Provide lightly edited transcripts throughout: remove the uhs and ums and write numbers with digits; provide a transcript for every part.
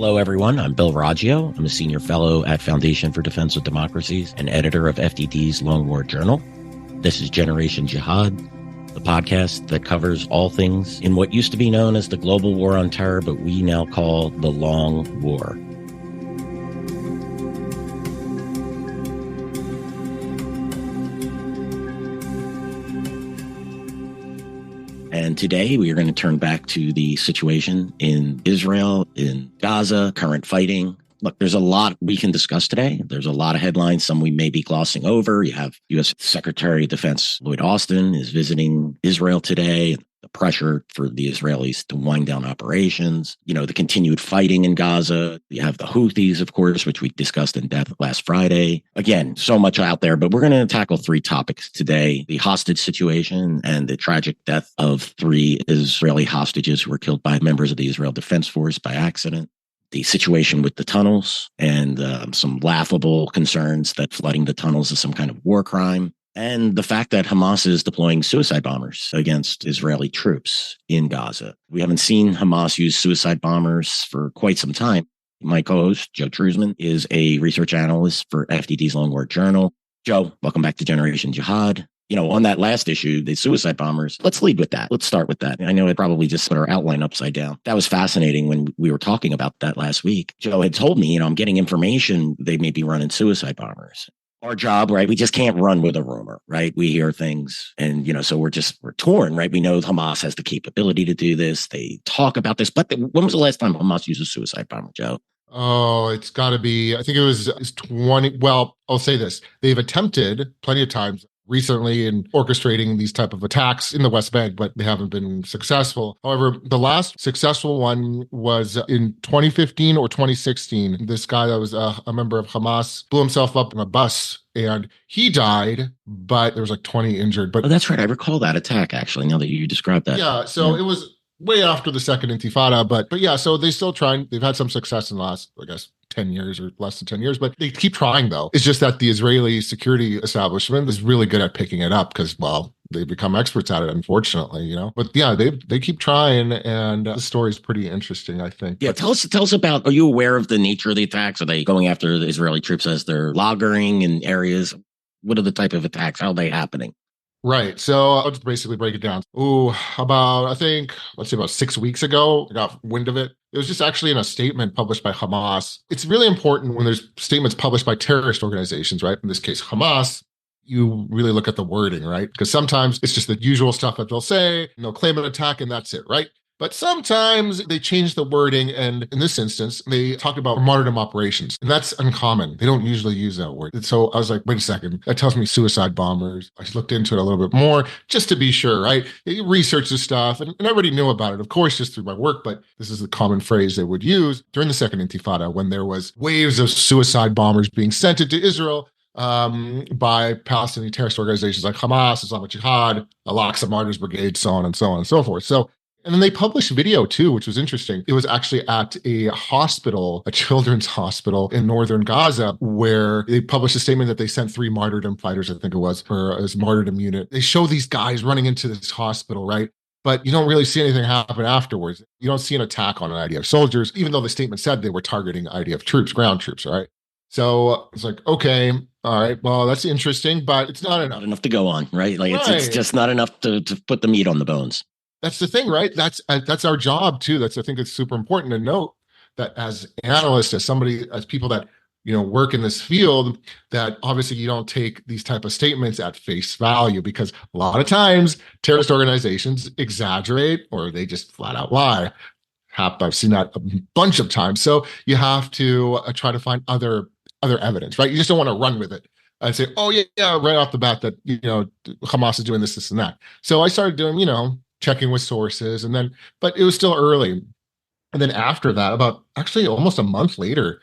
Hello, everyone. I'm Bill Raggio. I'm a senior fellow at Foundation for Defense of Democracies and editor of FDD's Long War Journal. This is Generation Jihad, the podcast that covers all things in what used to be known as the global war on terror, but we now call the Long War. And today we are going to turn back to the situation in Israel, in Gaza, current fighting. Look, there's a lot we can discuss today. There's a lot of headlines, some we may be glossing over. You have U.S. Secretary of Defense Lloyd Austin is visiting Israel today. The pressure for the Israelis to wind down operations, the continued fighting in Gaza. You have the Houthis, of course, which we discussed in depth last Friday. Again, so much out there, but we're going to tackle three topics today: the hostage situation and the tragic death of 3 Israeli hostages who were killed by members of the Israel Defense Force by accident, the situation with the tunnels, and some laughable concerns that flooding the tunnels is some kind of war crime, and the fact that Hamas is deploying suicide bombers against Israeli troops in Gaza. We haven't seen Hamas use suicide bombers for quite some time. My co-host, Joe Truzman, is a research analyst for FDD's Long War Journal. Joe, welcome back to Generation Jihad. On that last issue, the suicide bombers, let's lead with that. Let's start with that. I know it probably just put our outline upside down. That was fascinating when we were talking about that last week. Joe had told me, I'm getting information they may be running suicide bombers. Our job, right? We just can't run with a rumor, right? We hear things and, so we're torn, right? We know Hamas has the capability to do this. They talk about this, but when was the last time Hamas used a suicide bomber, Joe? Oh, it's got to be, I think it's 20. Well, I'll say this. They've attempted plenty of times recently in orchestrating these type of attacks in the West Bank, but they haven't been successful. However, the last successful one was in 2015 or 2016. This guy that was a member of Hamas blew himself up in a bus and he died, but there was like 20 injured. But that's right. I recall that attack, actually, now that you described that. Yeah, so It was way after the second Intifada, but yeah, so they still trying. They've had some success in the last, 10 years or less than 10 years, but they keep trying though. It's just that the Israeli security establishment is really good at picking it up because, they've become experts at it, unfortunately, But yeah, they keep trying, and the story's pretty interesting, I think. Yeah, tell us about, are you aware of the nature of the attacks? Are they going after the Israeli troops as they're lagering in areas? What are the type of attacks? How are they happening? Right. So I'll just basically break it down. About 6 weeks ago, I got wind of it. It was just actually in a statement published by Hamas. It's really important when there's statements published by terrorist organizations, right? In this case, Hamas. You really look at the wording, right? Because sometimes it's just the usual stuff that they'll say, and they'll claim an attack, and that's it, right? But sometimes they change the wording, and in this instance, they talk about martyrdom operations, and that's uncommon. They don't usually use that word. And so I was like, wait a second, that tells me suicide bombers. I looked into it a little bit more just to be sure, right? You research this stuff, and I already knew about it, of course, just through my work, but this is the common phrase they would use during the second Intifada when there was waves of suicide bombers being sent into Israel by Palestinian terrorist organizations like Hamas, Islamic Jihad, Al-Aqsa Martyrs Brigade, so on and so on and so forth. And then they published video too, which was interesting. It was actually at a hospital, a children's hospital in northern Gaza, where they published a statement that they sent 3 martyrdom fighters, I think it was, for his martyrdom unit. They show these guys running into this hospital, right? But you don't really see anything happen afterwards. You don't see an attack on an IDF soldiers, even though the statement said they were targeting IDF troops, ground troops, right? So it's like, okay, all right, well, that's interesting, but it's not enough. Not enough to go on, right? It's just not enough to put the meat on the bones. That's the thing, right? That's our job too. I think it's super important to note that as analysts, as people that, work in this field, that obviously you don't take these type of statements at face value, because a lot of times terrorist organizations exaggerate or they just flat out lie. I've seen that a bunch of times. So you have to try to find other evidence, right? You just don't want to run with it and say, oh yeah, right off the bat that, Hamas is doing this and that. So I started doing, checking with sources, but it was still early. And then after that, about actually almost a month later,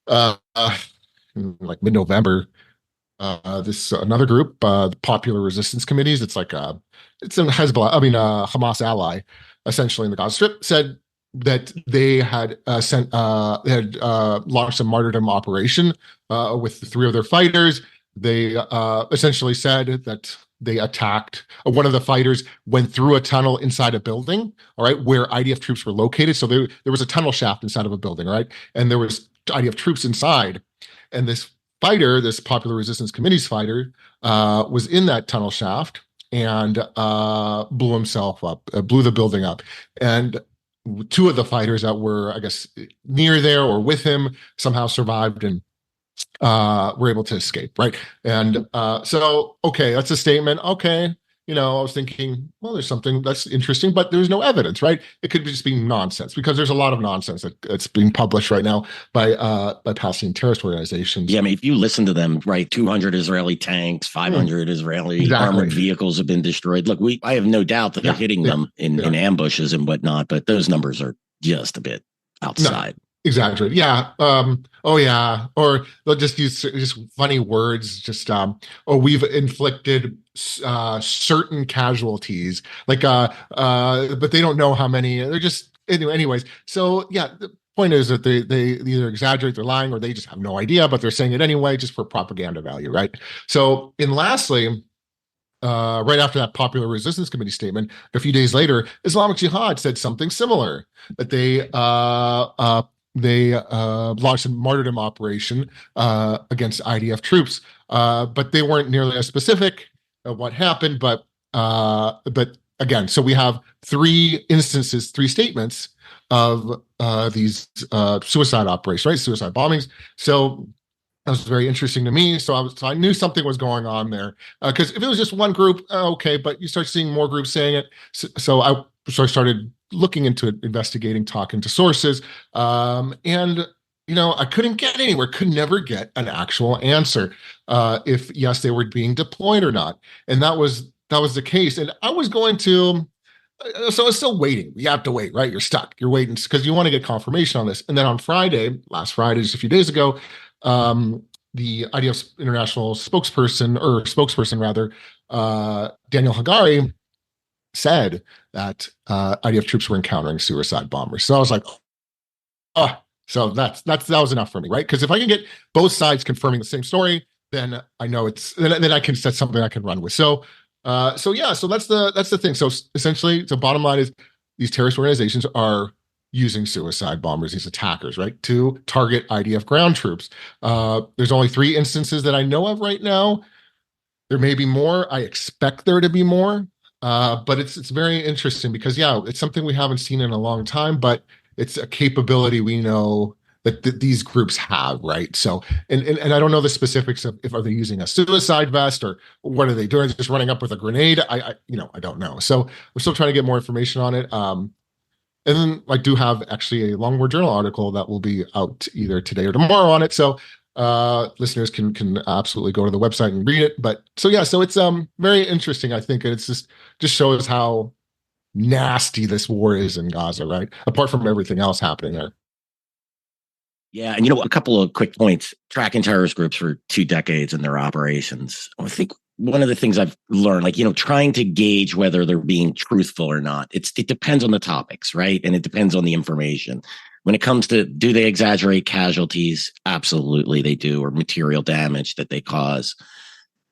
like mid-November, this another group, the Popular Resistance Committees, it's a Hezbollah, Hamas ally, essentially in the Gaza Strip, said that they had launched a martyrdom operation with 3 of their fighters. They essentially said that they attacked. One of the fighters went through a tunnel inside a building, all right, where IDF troops were located. So there was a tunnel shaft inside of a building, right? And there was IDF troops inside. And this fighter, this Popular Resistance Committee's fighter, was in that tunnel shaft and blew himself up, blew the building up. And two of the fighters that were, I guess, near there or with him somehow survived and were able to escape, right? And so, okay, that's a statement. Okay, I was thinking, well, there's something that's interesting, but there's no evidence, right? It could just be nonsense because there's a lot of nonsense that's being published right now by Palestinian terrorist organizations. Yeah, I mean, if you listen to them, right, 200 Israeli tanks, 500 Israeli armored vehicles have been destroyed. Look, I have no doubt that they're hitting them in ambushes and whatnot, but those numbers are just a bit outside. No. Exaggerate. Yeah. Oh yeah. Or they'll just use just funny words. Just we've inflicted certain casualties. Like but they don't know how many. They're just anyways. So yeah, the point is that they either exaggerate, they're lying, or they just have no idea, but they're saying it anyway, just for propaganda value, right? So, and lastly, right after that Popular Resistance Committee statement, a few days later, Islamic Jihad said something similar, that they launched a martyrdom operation against IDF troops, but they weren't nearly as specific of what happened. But again, so we have three statements of these suicide operations, right? Suicide bombings. So that was very interesting to me. So I knew something was going on there, because if it was just one group, okay, but you start seeing more groups saying it. So I started looking into it, investigating, talking to sources, and I couldn't get anywhere. Could never get an actual answer if yes, they were being deployed or not, and that was the case. And I was going to. So I was still waiting. You have to wait, right? You're stuck. You're waiting because you want to get confirmation on this. And then on last Friday, just a few days ago, the IDF's international spokesperson rather, Daniel Hagari, said that IDF troops were encountering suicide bombers. So I was like, so that was enough for me, right? Because if I can get both sides confirming the same story, then I know then I can set something I can run with. So that's the thing. So essentially, the bottom line is these terrorist organizations are using suicide bombers, these attackers, right, to target IDF ground troops. There's only 3 instances that I know of right now. There may be more. I expect there to be more. But it's very interesting because, yeah, it's something we haven't seen in a long time, but it's a capability we know that these groups have, right? So, and I don't know the specifics of are they using a suicide vest or what are they doing? Just running up with a grenade? I don't know. So we're still trying to get more information on it. And then I do have actually a Longboard Journal article that will be out either today or tomorrow on it. So listeners can absolutely go to the website and read it. But so it's very interesting. I think it's just shows how nasty this war is in Gaza, right? Apart from everything else happening there. Yeah, and a couple of quick points. Tracking terrorist groups for 2 decades and their operations. I think one of the things I've learned, trying to gauge whether they're being truthful or not, it depends on the topics, right? And it depends on the information. When it comes to, do they exaggerate casualties? Absolutely they do, or material damage that they cause.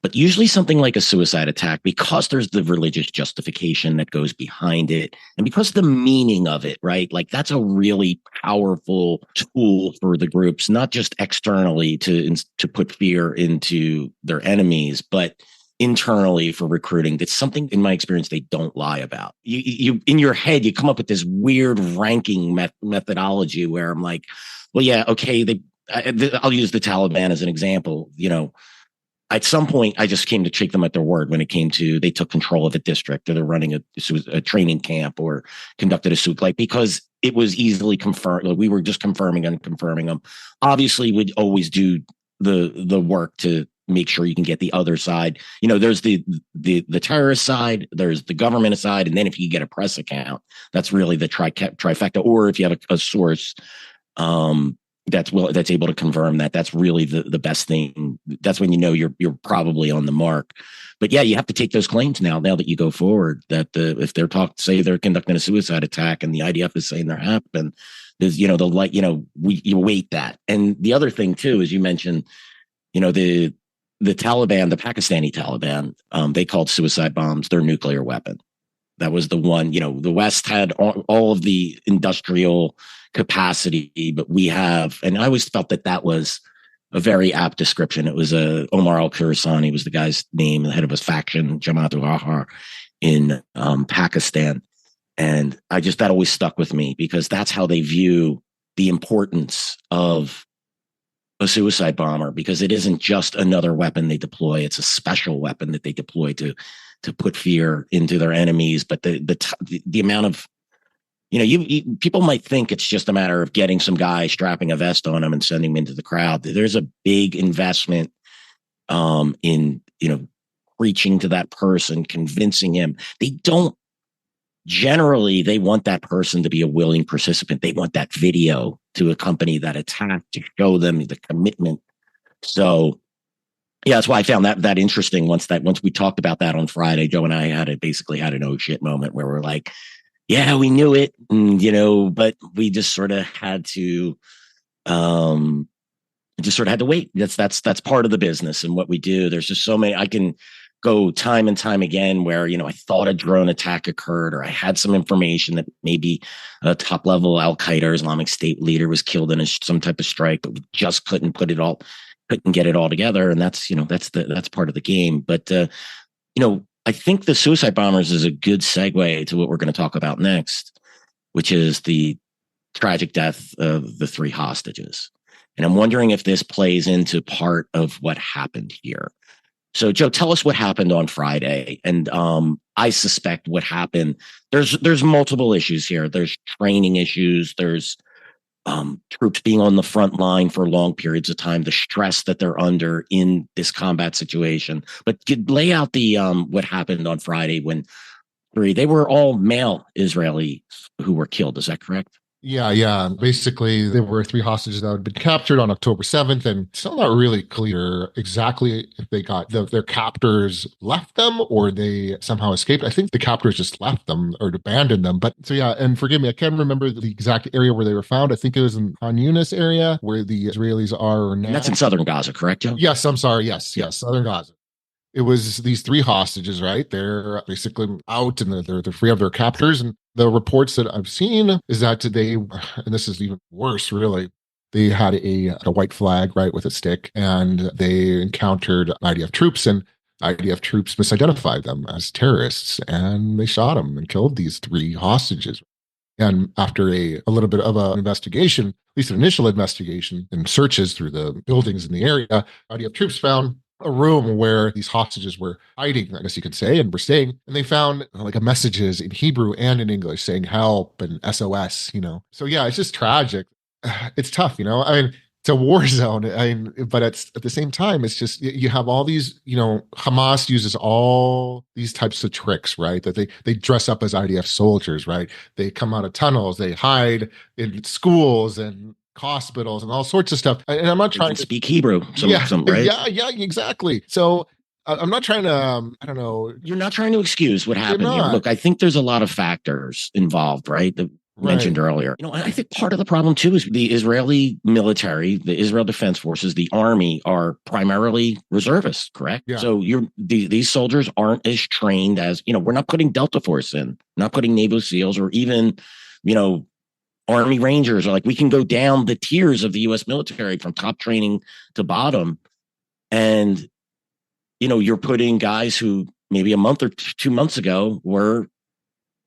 But usually something like a suicide attack, because there's the religious justification that goes behind it, and because the meaning of it, right? Like that's a really powerful tool for the groups, not just externally to put fear into their enemies, but internally for recruiting. That's something, in my experience, they don't lie about. You in your head, you come up with this weird ranking methodology where I'm like, well, yeah, okay, I'll use the Taliban as an example. At some point, I just came to take them at their word when it came to they took control of a district, or they're running a training camp, or conducted a souk, because it was easily confirmed. Like we were just confirming them. Obviously, we'd always do the work to make sure you can get the other side. There's the terrorist side, there's the government side, and then if you get a press account, that's really the trifecta. Or if you have a source that's able to confirm that's really the best thing. That's when you're probably on the mark. But yeah, you have to take those claims now that you go forward, that if they're say they're conducting a suicide attack and the IDF is saying there happened, there's you weight that. And the other thing too is, you mentioned the the Taliban, the Pakistani Taliban, they called suicide bombs their nuclear weapon. That was the one, the West had all of the industrial capacity, but we have, and I always felt that was a very apt description. It was Omar al-Khurasani was the guy's name, the head of his faction, Jamaat-ul-Ahrar in Pakistan. And that always stuck with me because that's how they view the importance of a suicide bomber, because it isn't just another weapon they deploy. It's a special weapon that they deploy to put fear into their enemies. But the amount of, people might think it's just a matter of getting some guy, strapping a vest on him and sending him into the crowd. There's a big investment in, preaching to that person, convincing him. They want that person to be a willing participant. They want that video to accompany that attack to show them the commitment. So, yeah, that's why I found that interesting. Once we talked about that on Friday, Joe and I basically had an oh shit moment where we're like, yeah, we knew it, and, but we just sort of had to, wait. That's part of the business and what we do. There's just so many. I can go time and time again where, I thought a drone attack occurred, or I had some information that maybe a top level Al-Qaeda or Islamic State leader was killed in some type of strike, but we just couldn't get it all together. And that's part of the game. But, I think the suicide bombers is a good segue to what we're going to talk about next, which is the tragic death of the 3 hostages. And I'm wondering if this plays into part of what happened here. So, Joe, tell us what happened on Friday. And I suspect what happened, there's multiple issues here. There's training issues. There's troops being on the front line for long periods of time, the stress that they're under in this combat situation. But lay out the what happened on Friday when they were all male Israelis who were killed. Is that correct? Yeah. Basically, there were 3 hostages that had been captured on October 7th, and it's still not really clear exactly if they got their captors left them or they somehow escaped. I think the captors just left them or abandoned them. But so, yeah, and forgive me, I can't remember the exact area where they were found. I think it was in Khan Yunis area where the Israelis are now. And that's in southern Gaza, correct, Joe? Yes, I'm sorry. Yes, southern Gaza. It was these 3 hostages, right? They're basically out and they're free of their captors. And the reports that I've seen is that and this is even worse, really, they had a white flag, right, with a stick, and they encountered IDF troops, and IDF troops misidentified them as terrorists, and they shot them and killed these 3 hostages. And after a little bit of an investigation, at least an initial investigation and searches through the buildings in the area, IDF troops found a room where these hostages were hiding, I guess you could say, and were staying. And they found like messages in Hebrew and in English saying help and SOS, So yeah, it's just tragic. It's tough, I mean, it's a war zone. But at the same time, it's just, you have all these, Hamas uses all these types of tricks, right? That they dress up as IDF soldiers, right? They come out of tunnels, they hide in schools and hospitals and all sorts of stuff. And I'm not trying to speak Hebrew. Right? Yeah, exactly. So I'm not trying to, I don't know. You're not trying to excuse what happened here. Look, I think there's a lot of factors involved, right? That mentioned earlier. I think part of the problem too is the Israeli military, the Israel Defense Forces, the army are primarily reservists, correct? Yeah. So these soldiers aren't as trained as, we're not putting Delta Force in, not putting Naval SEALs or even, Army Rangers, or like we can go down the tiers of the U.S. military from top training to bottom. And, you're putting guys who maybe a month or 2 months ago were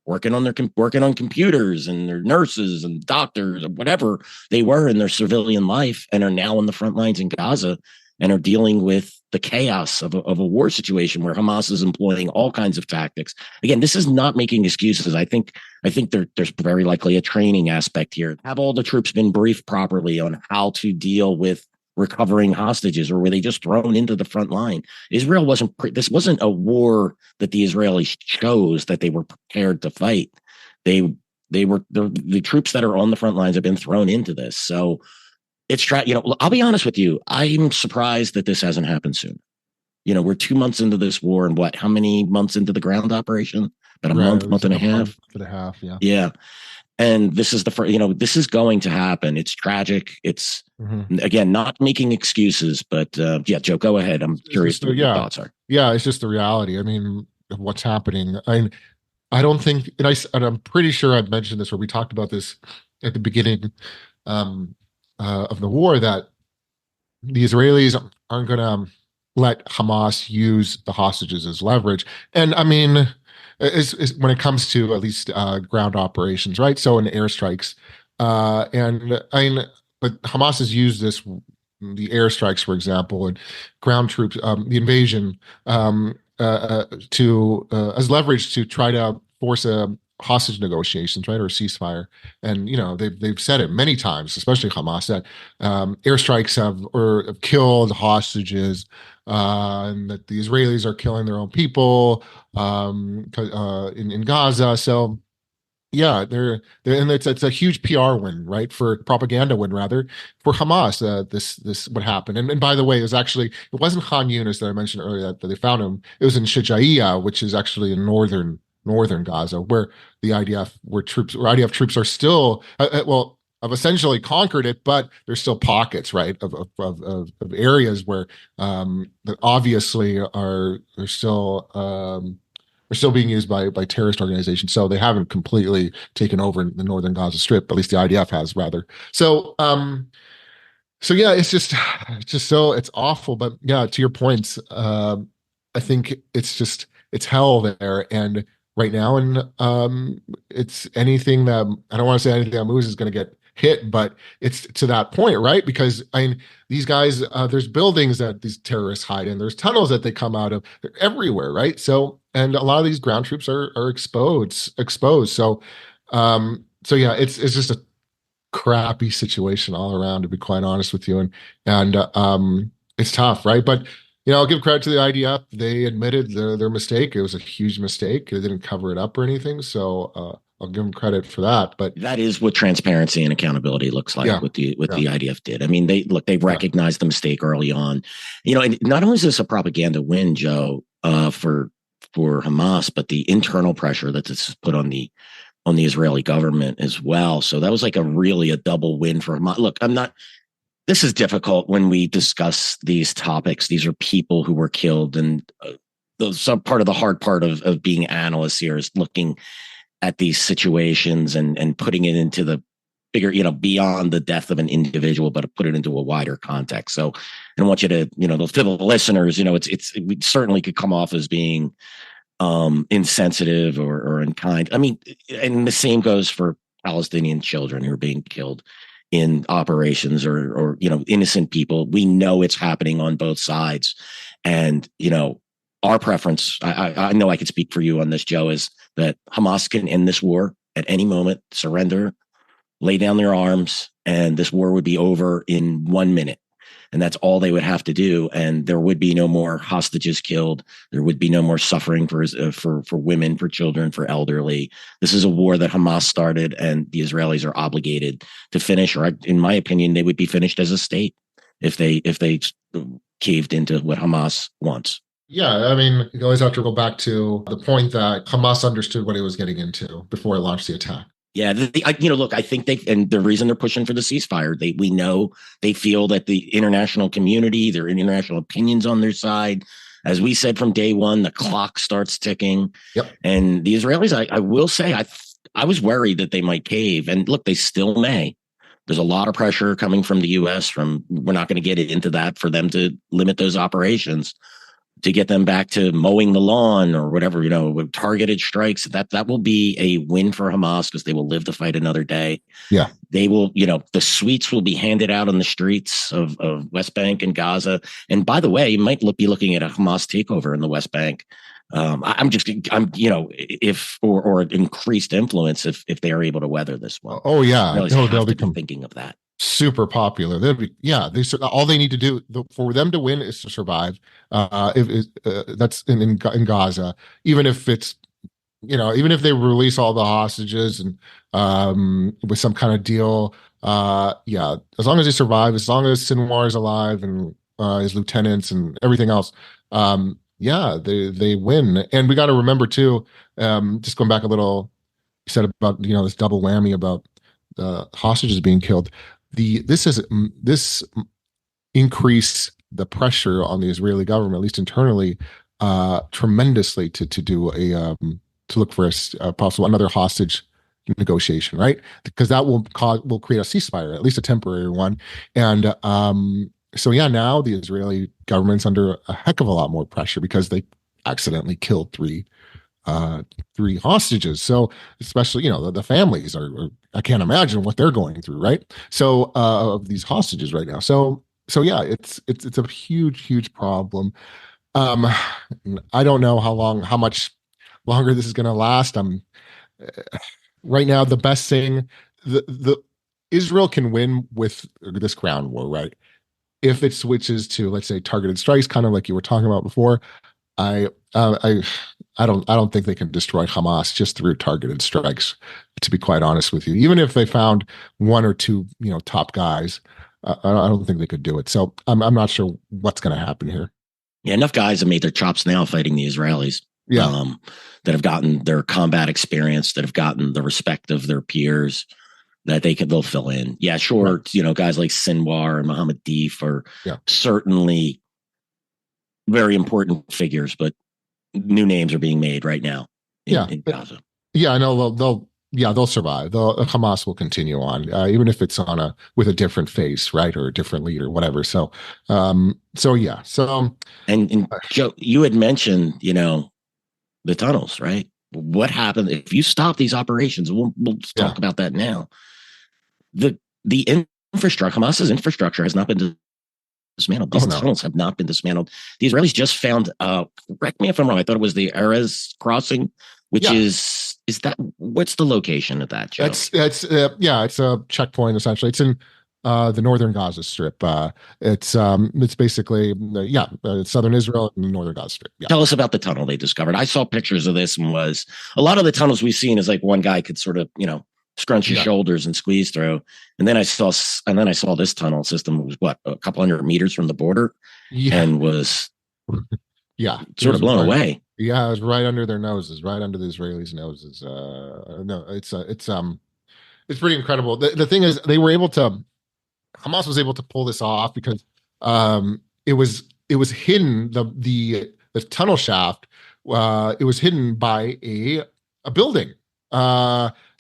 working on computers, and they're nurses and doctors or whatever they were in their civilian life, and are now on the front lines in Gaza and are dealing with the chaos of a war situation where Hamas is employing all kinds of tactics. Again, this is not making excuses. I think there's very likely a training aspect here. Have all the troops been briefed properly on how to deal with recovering hostages, or were they just thrown into the front line? Israel this wasn't a war that the Israelis chose, that they were prepared to fight. The troops that are on the front lines have been thrown into this. So I'll be honest with you. I'm surprised that this hasn't happened sooner. We're 2 months into this war, and how many months into the ground operation? About a month and a half. Yeah. Yeah. And this is the first, this is going to happen. It's tragic. It's, Mhm. again, not making excuses, but yeah, Joe, go ahead. I'm It's curious just to what your yeah, thoughts are. yeah. It's just the reality. I mean, of what's happening. I don't think, and I'm pretty sure I've mentioned this, or we talked about this at the beginning um, of the war, that the Israelis aren't going to let Hamas use the hostages as leverage. And I mean, when it comes to at least ground operations, right? So in airstrikes, and I mean, but Hamas has used the airstrikes, for example, and ground troops, the invasion, to as leverage to try to force a hostage negotiations, right, or a ceasefire. And they've said it many times, especially Hamas, that airstrikes have killed hostages, and that the Israelis are killing their own people in Gaza. So yeah, they're and it's a huge PR win, right? For propaganda win rather for Hamas. This what happened. And by the way, it wasn't Khan Yunis that I mentioned earlier that they found him. It was in Shijaiya, which is actually in northern Gaza, where the IDF troops are still well, have essentially conquered it, but there's still pockets, right, of areas where that obviously are still being used by terrorist organizations. So they haven't completely taken over the northern Gaza Strip, at least the IDF has, rather. So yeah, it's awful. But yeah, to your points, I think it's hell there. And right now, and it's anything that I don't want to say anything that moves is going to get hit, but it's to that point, right? Because I mean, these guys, there's buildings that these terrorists hide in, there's tunnels that they come out of, they're everywhere, right? So, and a lot of these ground troops are exposed. So yeah, it's just a crappy situation all around, to be quite honest with you. And it's tough, right? But I'll give credit to the IDF. They admitted their mistake. It was a huge mistake. They didn't cover it up or anything. So I'll give them credit for that. But That is what transparency and accountability looks like. yeah, What yeah, the IDF did. I mean, they yeah. recognized the mistake early on. And not only is this a propaganda win, Joe, for Hamas, but the internal pressure that this has put on the Israeli government as well. So that was like a double win for Hamas. Look, this is difficult when we discuss these topics. These are people who were killed, and some part of the hard part of being analysts here is looking at these situations and putting it into the bigger, beyond the death of an individual, but put it into a wider context. So I don't want you to, to the listeners, we certainly could come off as being insensitive or unkind. I mean, and the same goes for Palestinian children who are being killed in operations or innocent people. We know it's happening on both sides. And, our preference, I know I could speak for you on this, Joe, is that Hamas can end this war at any moment, surrender, lay down their arms, and this war would be over in 1 minute. And that's all they would have to do. And there would be no more hostages killed. There would be no more suffering for women, for children, for elderly. This is a war that Hamas started, and the Israelis are obligated to finish. Or, in my opinion, they would be finished as a state if they caved into what Hamas wants. Yeah, I mean, you always have to go back to the point that Hamas understood what it was getting into before it launched the attack. Yeah, look, I think and the reason they're pushing for the ceasefire, we know they feel that the international community, their international opinions on their side. As we said from day one, the clock starts ticking. Yep. And the Israelis, I will say, I was worried that they might cave, and look, they still may. There's a lot of pressure coming from the U.S. We're not going to get into that, for them to limit those operations, to get them back to mowing the lawn or whatever, with targeted strikes. That will be a win for Hamas, because they will live to fight another day. Yeah. They will, the sweets will be handed out on the streets of West Bank and Gaza. And by the way, you might be looking at a Hamas takeover in the West Bank. If or increased influence if they are able to weather this well. Oh yeah. They'll be thinking of that. Super popular. All they need to do for them to win is to survive. If that's in Gaza, even if it's even if they release all the hostages and with some kind of deal, as long as they survive, as long as Sinwar is alive and his lieutenants and everything else, they win. And we got to remember too, just going back a little said about this double whammy about the hostages being killed. This increase the pressure on the Israeli government, at least internally, tremendously to do to look for a possible another hostage negotiation, right? Because that will create a ceasefire, at least a temporary one. And so yeah, now the Israeli government's under a heck of a lot more pressure because they accidentally killed three hostages. So especially, the families are I can't imagine what they're going through, right? So of these hostages right now. So yeah, it's a huge problem. Um, I don't know how much longer this is going to last. Right now the best thing the Israel can win with this ground war, right? If it switches to, let's say, targeted strikes, kind of like you were talking about before, I uh, I I don't think they can destroy Hamas just through targeted strikes. To be quite honest with you, even if they found one or two top guys, I don't think they could do it. So I'm not sure what's going to happen here. Yeah, enough guys have made their chops now fighting the Israelis. Yeah, That have gotten their combat experience, that have gotten the respect of their peers, that they'll fill in. Yeah, sure. right. Guys like Sinwar and Mohammed Deef are Yeah, certainly very important figures, but new names are being made right now yeah, in Gaza. yeah. I know they'll survive. Hamas will continue on, even if it's with a different face, right, or a different leader, whatever. So yeah. So And Joe, you had mentioned, the tunnels, right? What happened if you stop these operations? We'll yeah. talk about that now. The infrastructure, Hamas's infrastructure has not been dismantled. Oh These no. tunnels have not been dismantled. The Israelis just found, correct me if I'm wrong, I thought it was the Erez crossing, which Yeah. is that, what's the location of that, Joe? It's a checkpoint essentially. It's in the northern Gaza Strip. It's basically southern Israel and the northern Gaza Strip. Yeah, Tell us about the tunnel they discovered. I saw pictures of this and was a lot of the tunnels we've seen is like one guy could sort of, scrunch his yeah, shoulders and squeeze through. And then I saw this tunnel system was what, a couple hundred meters from the border, yeah, and was yeah. It sort was of blown right. away. Yeah, it was right under their noses, right under the Israelis' noses. No, it's pretty incredible. The thing is, Hamas was able to pull this off because it was hidden the tunnel shaft. It was hidden by a building.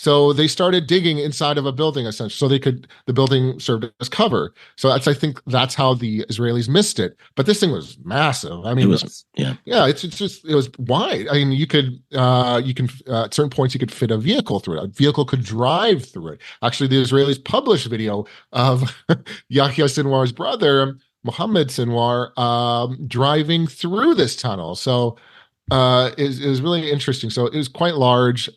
So they started digging inside of a building essentially, so the building served as cover. So I think that's how the Israelis missed it. But this thing was massive. I It mean, was, yeah. yeah, it's just it was wide. I mean, you can at certain points you could fit a vehicle through it. A vehicle could drive through it. Actually, the Israelis published video of Yahya Sinwar's brother, Mohammed Sinwar, driving through this tunnel. So it was really interesting. So it was quite large.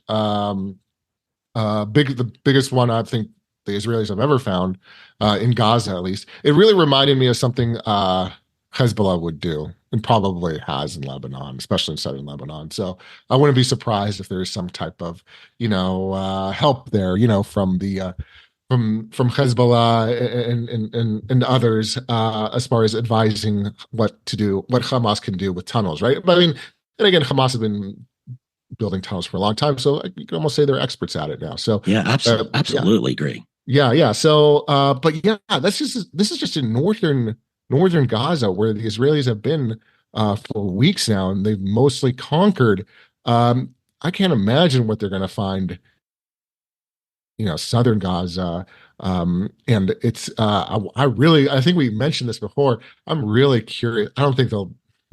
The biggest one I think the Israelis have ever found in Gaza, at least. It really reminded me of something Hezbollah would do, and probably has in Lebanon, especially in southern Lebanon. So I wouldn't be surprised if there is some type of, help there, from the from Hezbollah and others as far as advising what to do, what Hamas can do with tunnels, right? But I mean, and again, Hamas has been building tunnels for a long time, so you can almost say they're experts at it now. So Yeah, absolutely yeah, agree. yeah. So, but yeah, this is just in northern Gaza where the Israelis have been for weeks now, and they've mostly conquered. I can't imagine what they're going to find, southern Gaza. And it's I think we mentioned this before. I'm really curious. I don't think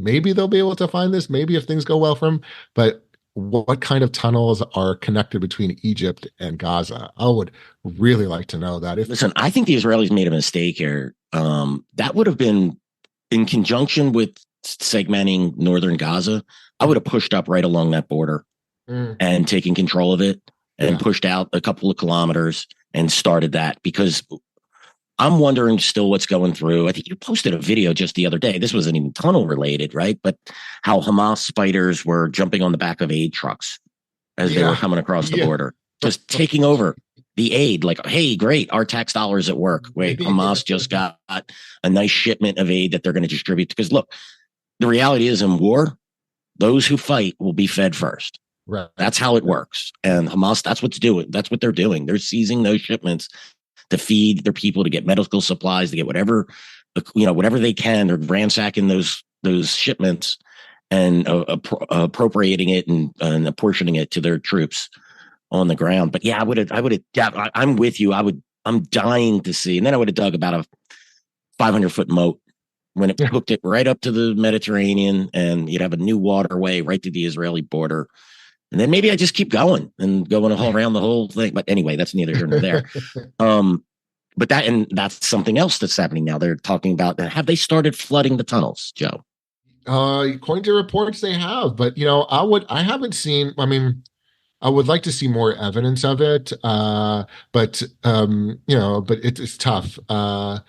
maybe they'll be able to find this, maybe if things go well for them, but what kind of tunnels are connected between Egypt and Gaza? I would really like to know that. Listen, I think the Israelis made a mistake here. That would have been in conjunction with segmenting northern Gaza. I would have pushed up right along that border Mm, and taken control of it and yeah, pushed out a couple of kilometers and started that, because I'm wondering still what's going through. I think you posted a video just the other day. This wasn't even tunnel related, right? But how Hamas fighters were jumping on the back of aid trucks as they were yeah, coming across the yeah. border, just taking over the aid. Like, hey, great, our tax dollars at work. Wait, Hamas just got a nice shipment of aid that they're going to distribute. Because look, the reality is in war, those who fight will be fed first. Right. That's how it works. And Hamas, that's what's doing. That's what they're doing. They're seizing those shipments to feed their people, to get medical supplies, to get whatever, whatever they can. They're ransacking those shipments and appropriating it and apportioning it to their troops on the ground. But yeah, I'm with you. I'm dying to see. And then I would have dug about a 500-foot moat when it hooked it right up to the Mediterranean, and you'd have a new waterway right to the Israeli border. And then maybe I just keep going around the whole thing. But anyway, that's neither here nor there. But that's something else that's happening now. They're talking about, have they started flooding the tunnels, Joe? According to reports, they have, but I haven't seen. I mean, I would like to see more evidence of it, but it's tough. But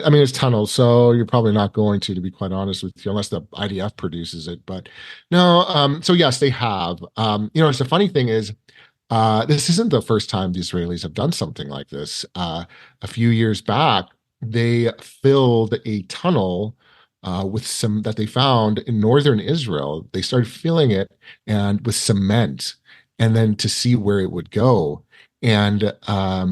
I mean, it's tunnels, so you're probably not going to be quite honest with you, unless the IDF produces it. But no, so yes, they have. It's the funny thing is, this isn't the first time the Israelis have done something like this. A few years back, they filled a tunnel with some that they found in northern Israel. They started filling it and with cement, and then to see where it would go. And a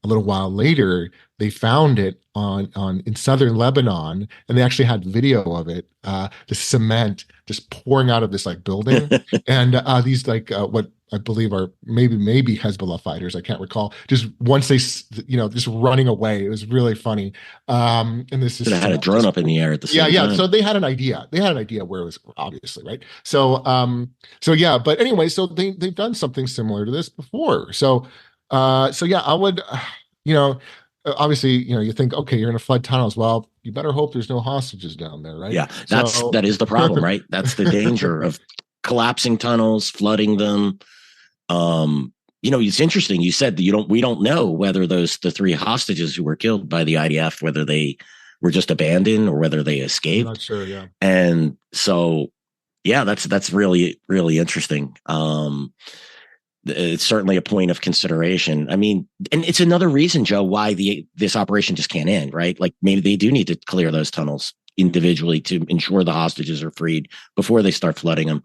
little while later, they found it in southern Lebanon, and they actually had video of it. The cement just pouring out of this like building, and these like what I believe are maybe Hezbollah fighters. I can't recall. Just once they, just running away. It was really funny. And this is had a drone up in the air at the same time. Yeah. So they had an idea. They had an idea where it was, obviously, right. So yeah. But anyway, so they've done something similar to this before. So yeah, I would, obviously, you think, okay, you're going to flood tunnels. Well, you better hope there's no hostages down there, right? Yeah, that is the problem, right? That's the danger of collapsing tunnels, flooding them. It's interesting. You said that we don't know whether the three hostages who were killed by the IDF, whether they were just abandoned or whether they escaped. I'm not sure. Yeah. And so, yeah, that's really, really interesting. It's certainly a point of consideration. I mean, and it's another reason, Joe, why this operation just can't end, right? Like maybe they do need to clear those tunnels individually to ensure the hostages are freed before they start flooding them.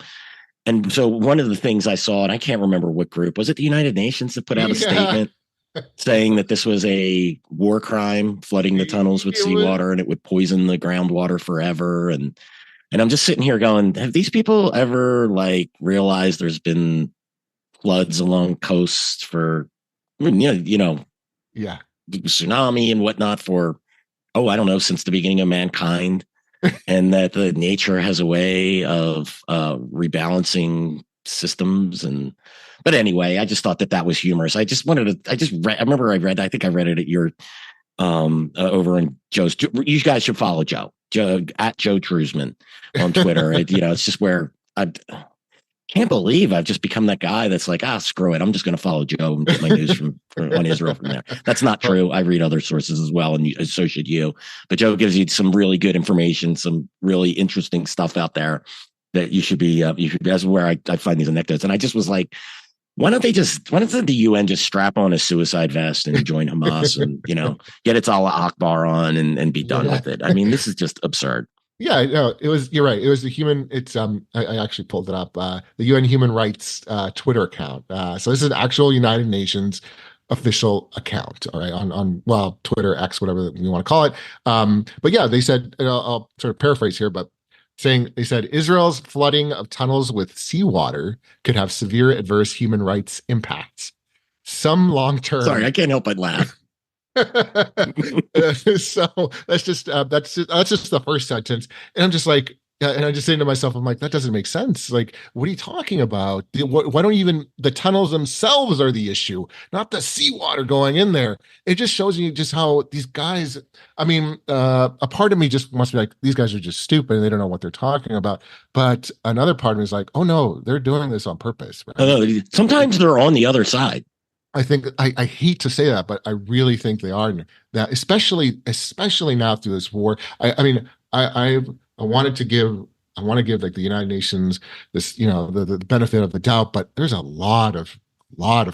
And so one of the things I saw, and I can't remember what group, was it the United Nations that put out a statement saying that this was a war crime, flooding the tunnels with seawater, and it would poison the groundwater forever. And I'm just sitting here going, have these people ever realized there's been floods along coasts for, yeah, tsunami and whatnot for, I don't know, since the beginning of mankind? And that the nature has a way of rebalancing systems. But anyway, I just thought that was humorous. I remember I think I read it at your over in Joe's. You guys should follow Joe at Joe Trusman on Twitter. It's just where I can't believe I've just become that guy that's like, screw it, I'm just going to follow Joe and get my news on Israel from there. That's not true. I read other sources as well, and so should you. But Joe gives you some really good information, some really interesting stuff out there that you should be. That's where I find these anecdotes. And I just was like, why don't the UN just strap on a suicide vest and join Hamas and get its Allah Akbar on and be done with it? I mean, this is just absurd. Yeah, no, you're right. It was the human. It's I actually pulled it up. The UN Human Rights Twitter account. So this is an actual United Nations official account. All right, on Twitter, X, whatever you want to call it. But yeah, they said, and I'll sort of paraphrase here, but they said Israel's flooding of tunnels with seawater could have severe adverse human rights impacts. Some long-term. Sorry, I can't help but laugh. So that's just the first sentence, and I'm just like, and I'm just saying to myself, I'm like, that doesn't make sense. Like, what are you talking about? Why don't even the tunnels themselves are the issue, not the seawater going in there? It just shows you just how these guys. I mean, a part of me just wants to be like, these guys are just stupid and they don't know what they're talking about. But another part of me is like, oh no, they're doing this on purpose. Right? Sometimes they're on the other side. I think I hate to say that, but I really think they are that, especially now through this war. I want to give like the United Nations this, the benefit of the doubt, but there's a lot of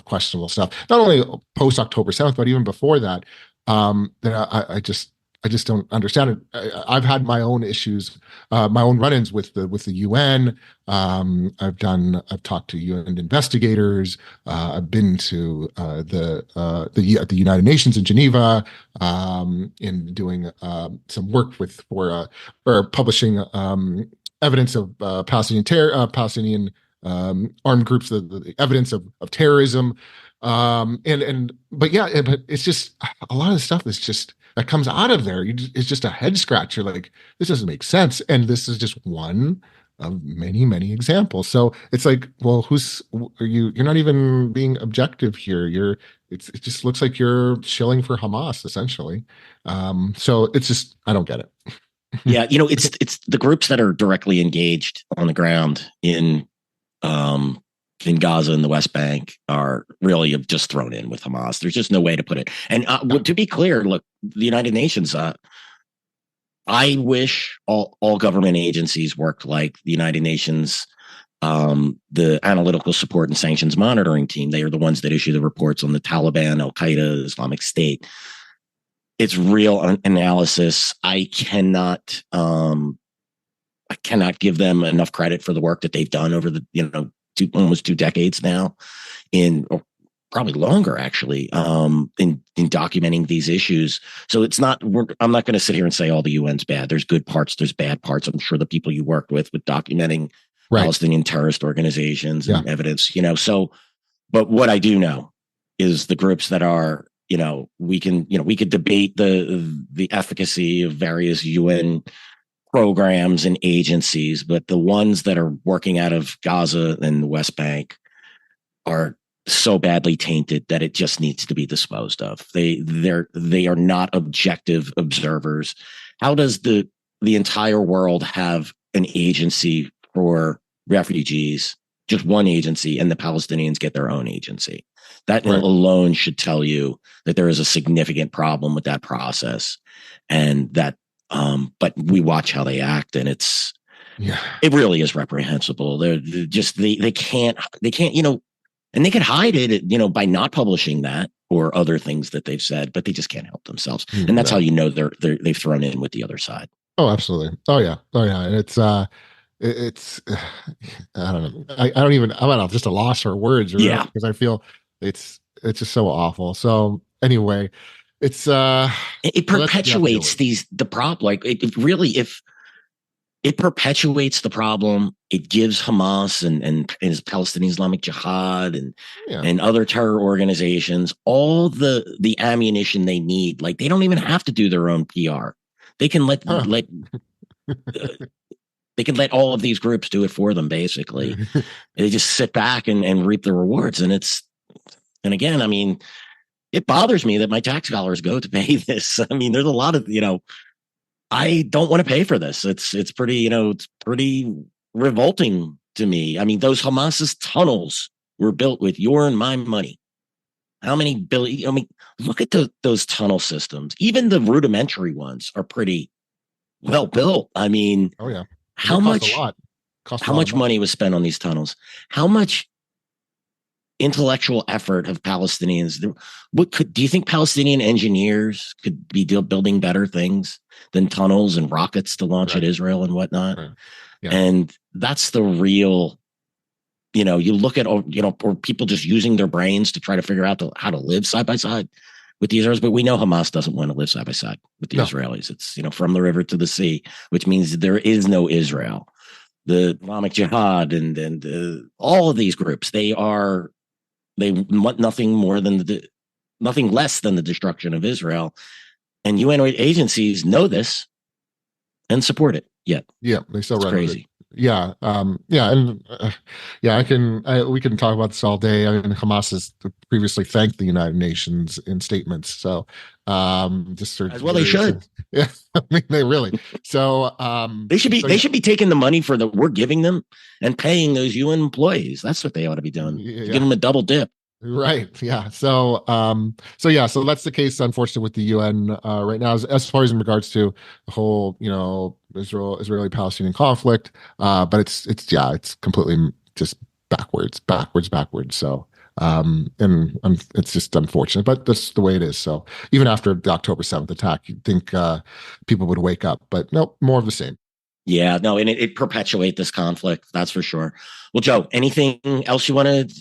questionable stuff, not only post October 7th, but even before that. That I I just don't understand it. I've had my own issues, my own run-ins with the UN. I've talked to UN investigators. I've been to at the United Nations in Geneva, in doing some work with for or publishing evidence of Palestinian armed groups, the evidence of terrorism. But yeah, but it's just a lot of the stuff is just that comes out of there. It's just a head scratcher. Like, this doesn't make sense. And this is just one of many, many examples. So it's like, well, are you? You're not even being objective here. It just looks like you're shilling for Hamas, essentially. So it's just, I don't get it. Yeah, it's the groups that are directly engaged on the ground in Gaza and the West Bank are really just thrown in with Hamas. There's just no way to put it. And to be clear, look, the United Nations, I wish all government agencies worked like the United Nations, the Analytical Support and Sanctions Monitoring Team. They are the ones that issue the reports on the Taliban, Al Qaeda, Islamic State. It's real analysis. I cannot give them enough credit for the work that they've done over the almost 2 decades now, or probably longer actually, in documenting these issues. So it's not. I'm not going to sit here and say all the UN's bad. There's good parts. There's bad parts. I'm sure the people you worked with documenting Palestinian terrorist organizations and evidence. So, but what I do know is the groups that are. We could debate the efficacy of various UN programs and agencies, but the ones that are working out of Gaza and the West Bank are so badly tainted that it just needs to be disposed of. They are not objective observers. How does the entire world have an agency for refugees, just one agency, and the Palestinians get their own agency? That alone should tell you that there is a significant problem with that process, and that. But we watch how they act, and it really is reprehensible. They can't, and they could hide it, by not publishing that or other things that they've said, but they just can't help themselves, and that's how they've thrown in with the other side. Oh, absolutely. Oh yeah. And it's I don't know. I'm just a loss for words, really, because I feel it's just so awful. So anyway, it's it perpetuates the problem. Like it really, if it perpetuates the problem, it gives Hamas and Palestinian Islamic Jihad and other terror organizations all the ammunition they need. Like, they don't even have to do their own PR. They can let they can let all of these groups do it for them. Basically, they just sit back and reap the rewards. And again, I mean, it bothers me that my tax dollars go to pay this. I mean, there's a lot of, I don't want to pay for this. It's pretty, it's pretty revolting to me. I mean, those Hamas's tunnels were built with your and my money. How many billion? I mean, look at those tunnel systems. Even the rudimentary ones are pretty well built. I mean, how much money was spent on these tunnels? How much intellectual effort of Palestinians? Do you think Palestinian engineers could be building better things than tunnels and rockets to launch at Israel and whatnot? And that's the real, you look at, or people just using their brains to try to figure out how to live side by side with the Israelis. But we know Hamas doesn't want to live side by side with the Israelis. It's, from the river to the sea, which means there is no Israel. The Islamic Jihad and all of these groups, they want nothing less than the destruction of Israel. And UN agencies know this and support it. They still run crazy. It. We can talk about this all day. I mean, Hamas has previously thanked the United Nations in statements. So, as well they should. Yeah, I mean, they really. So, they should be taking the money we're giving them and paying those UN employees. That's what they ought to be doing. Give them a double dip. Right. Yeah. So that's the case, unfortunately, with the UN right now, as far as in regards to the whole, Israeli-Palestinian conflict. But it's completely just backwards. So, And it's just unfortunate, but that's the way it is. So even after the October 7th attack, you'd think people would wake up, but nope, more of the same. Yeah, no, and it perpetuate this conflict. That's for sure. Well, Joe, anything else you wanted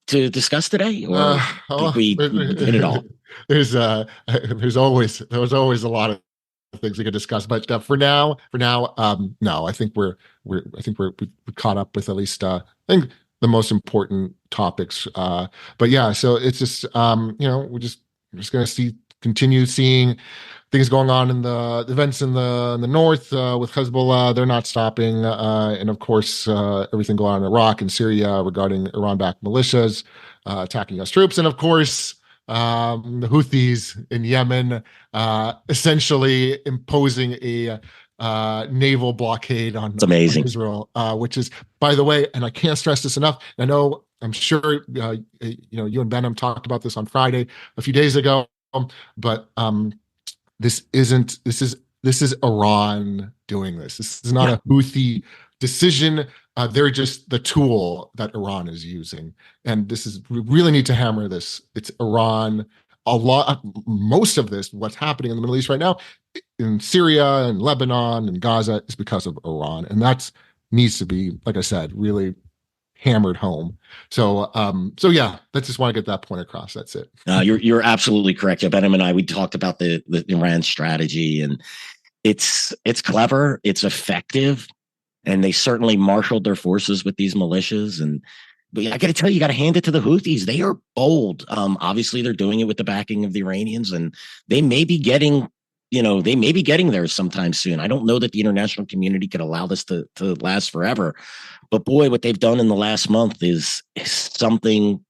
to discuss today, or think Oh, we hit it all? there's there's always a lot of things we could discuss, but for now, no, I think we caught up with at least I think the most important topics. But yeah, so it's just we're just gonna continue seeing things going on in the events in the north with Hezbollah. They're not stopping, and of course, everything going on in Iraq and Syria regarding Iran-backed militias attacking U.S. troops, and of course, the Houthis in Yemen essentially imposing a naval blockade It's on amazing. Israel, which is, by the way, and I can't stress this enough. I know, I'm sure, you and Benham talked about this on Friday a few days ago, but this isn't this is Iran doing this. This is not Yeah. a Houthi decision. They're just the tool that Iran is using. And we really need to hammer this. It's Iran. Most of this, what's happening in the Middle East right now, in Syria and Lebanon and Gaza, is because of Iran. And that's needs to be, like I said, really hammered home. So yeah, let's just want to get that point across. That's it. You're absolutely correct. Yeah, Benham and I, we talked about the Iran strategy, and it's clever, it's effective, and they certainly marshaled their forces with these militias. And but I got to tell you, you got to hand it to the Houthis. They are bold. Obviously, they're doing it with the backing of the Iranians, and they may be getting, they may be getting there sometime soon. I don't know that the international community could allow this to last forever, but boy, what they've done in the last month is something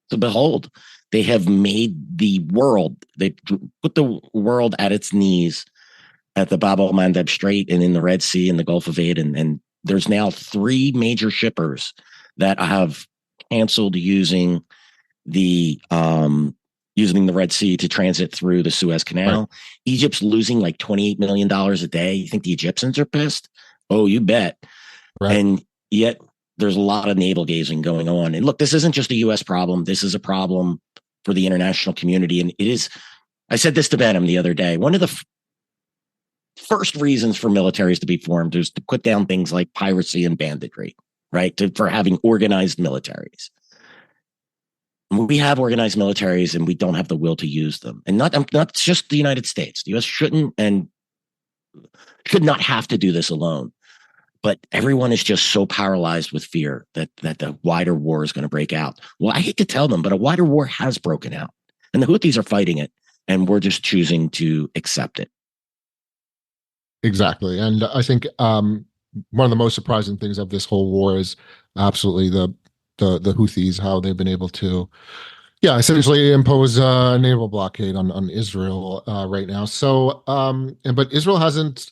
to behold. They have made the world. They put the world at its knees at the Bab el Mandeb Strait and in the Red Sea and the Gulf of Aden. And there's now 3 major shippers that have canceled using the Red Sea to transit through the Suez Canal. Right. Egypt's losing like $28 million a day. You think the Egyptians are pissed? Oh, you bet. Right. And yet there's a lot of navel gazing going on. And look, this isn't just a U.S. problem. This is a problem for the international community. And it is, I said this to Benham the other day, one of the first reasons for militaries to be formed is to put down things like piracy and banditry, right? For having organized militaries. We have organized militaries and we don't have the will to use them. And not just the United States. The U.S. shouldn't and should not have to do this alone. But everyone is just so paralyzed with fear that the wider war is going to break out. Well, I hate to tell them, but a wider war has broken out. And the Houthis are fighting it. And we're just choosing to accept it. Exactly. And I think one of the most surprising things of this whole war is absolutely the Houthis, how they've been able to, essentially impose a naval blockade on Israel right now. So, but Israel hasn't.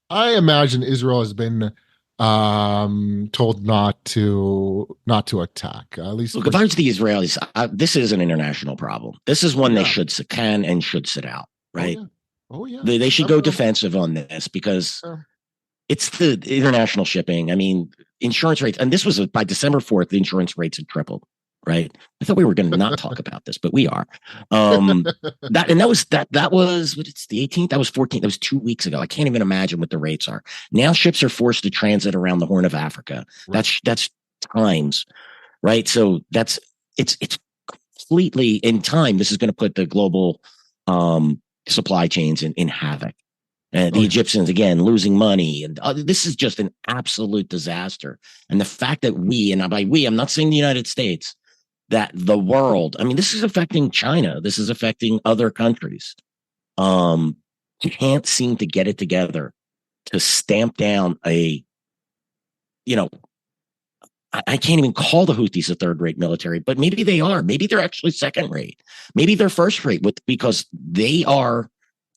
I imagine Israel has been told not to attack. At least, look, if I was the Israelis, this is an international problem. This is one they can and should sit out. Right. Oh yeah. They should go defensive on this because it's the international shipping. I mean, insurance rates, and this was by December 4th, the insurance rates had tripled, right? I thought we were going to not talk about this, but we are. That was it's the 18th, that was 14th, that was 2 weeks ago. I can't even imagine what the rates are. Now ships are forced to transit around the Horn of Africa. Right. That's times, right? So it's completely in time. This is going to put the global supply chains in havoc. And the Egyptians, again, losing money. And this is just an absolute disaster. And the fact that and by we, I'm not saying the United States, that the world, I mean, this is affecting China. This is affecting other countries. Can't seem to get it together to stamp down I can't even call the Houthis a third-rate military, but maybe they are. Maybe they're actually second-rate. Maybe they're first-rate because they are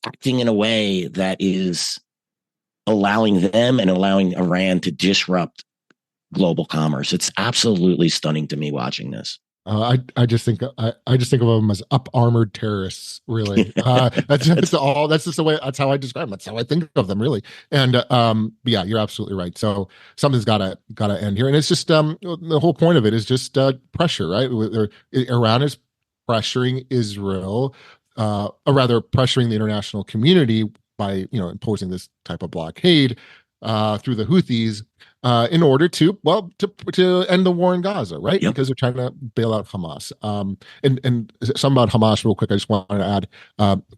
acting in a way that is allowing them and allowing Iran to disrupt global commerce. It's absolutely stunning to me watching this. I just think I just think of them as up armored terrorists. Really, that's all. That's just the way. That's how I describe them. That's how I think of them. Really, and yeah, you're absolutely right. So something's gotta end here, and it's just the whole point of it is just pressure, right? Iran is pressuring Israel, or rather pressuring the international community by imposing this type of blockade through the Houthis in order to end the war in Gaza, right? Yep. Because they're trying to bail out Hamas. And something about Hamas, real quick. I just wanted to add,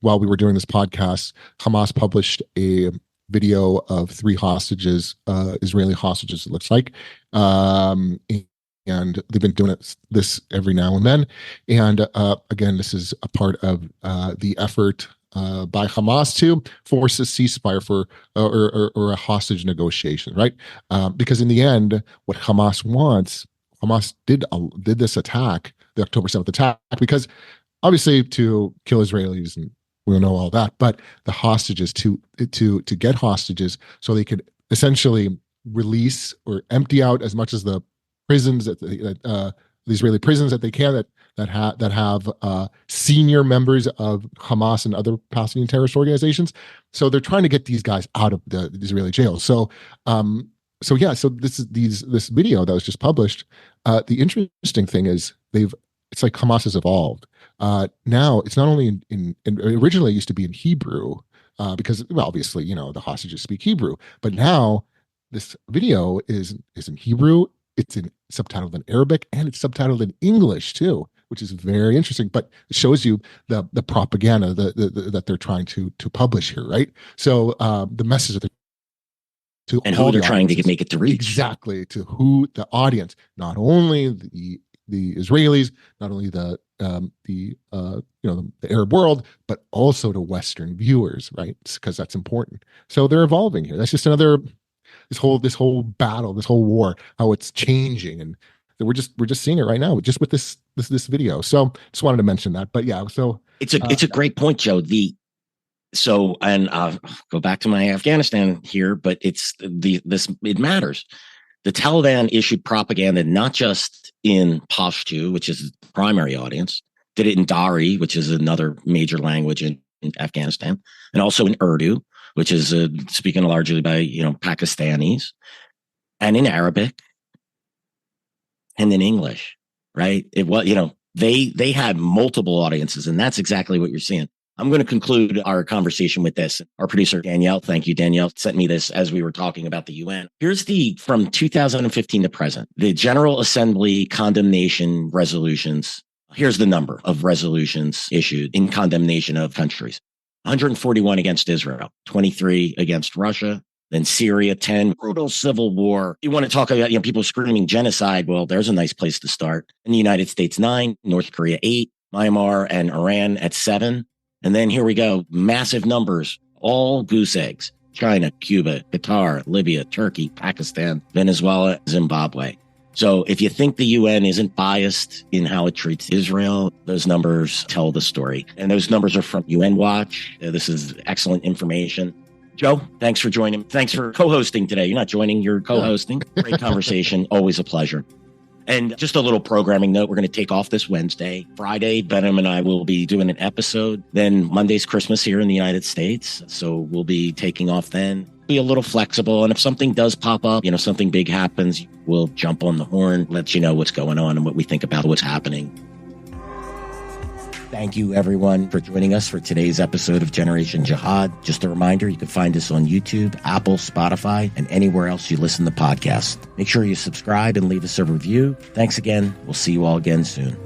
while we were doing this podcast, Hamas published a video of 3 hostages, Israeli hostages. It looks like, and they've been doing this every now and then. And again, this is a part of the effort by Hamas to force a ceasefire for or a hostage negotiation, right? Because in the end, what Hamas wants, Hamas did this attack, the October 7th attack, because obviously to kill Israelis, and we'll know all that, but the hostages to get hostages so they could essentially release or empty out as much as the prisons the Israeli prisons that they can that have senior members of Hamas and other Palestinian terrorist organizations. So they're trying to get these guys out of the Israeli jails. So this video that was just published. The interesting thing is it's like Hamas has evolved. Now it's not only originally it used to be in Hebrew because obviously the hostages speak Hebrew, but now this video is in Hebrew. It's subtitled in Arabic, and it's subtitled in English too, which is very interesting. But it shows you the propaganda that they're trying to publish here, right? So the message that and who they're trying to make it to reach, exactly, to who the audience, not only the Israelis, not only the Arab world, but also to Western viewers, right? Because that's important. So they're evolving here. That's just another. This whole battle, this whole war, how it's changing, and we're just seeing it right now, just with this video. So just wanted to mention that. But yeah, so it's a great point, Joe. And I'll go back to my Afghanistan here, but it matters. The Taliban issued propaganda not just in Pashto, which is the primary audience, did it in Dari, which is another major language in Afghanistan, and also in Urdu, which is speaken largely by Pakistanis, and in Arabic, and in English, right? It was they had multiple audiences, and that's exactly what you're seeing. I'm going to conclude our conversation with this. Our producer Danielle, thank you, Danielle, sent me this as we were talking about the UN. Here's from 2015 to present, the General Assembly condemnation resolutions. Here's the number of resolutions issued in condemnation of countries. 141 against Israel, 23 against Russia, then Syria, 10, brutal civil war. You want to talk about people screaming genocide? Well, there's a nice place to start. In the United States, 9, North Korea, 8, Myanmar and Iran at 7. And then here we go, massive numbers, all goose eggs. China, Cuba, Qatar, Libya, Turkey, Pakistan, Venezuela, Zimbabwe. So if you think the UN isn't biased in how it treats Israel, those numbers tell the story. And those numbers are from UN Watch. This is excellent information. Joe, thanks for joining. Thanks for co-hosting today. You're not joining, you're co-hosting. Great conversation. Always a pleasure. And just a little programming note, we're going to take off this Wednesday. Friday, Benham and I will be doing an episode. Then Monday's Christmas here in the United States. So we'll be taking off then. Be a little flexible. And if something does pop up, something big happens, we'll jump on the horn, let you know what's going on and what we think about what's happening. Thank you, everyone, for joining us for today's episode of Generation Jihad. Just a reminder, you can find us on YouTube, Apple, Spotify, and anywhere else you listen to podcasts. Make sure you subscribe and leave us a review. Thanks again. We'll see you all again soon.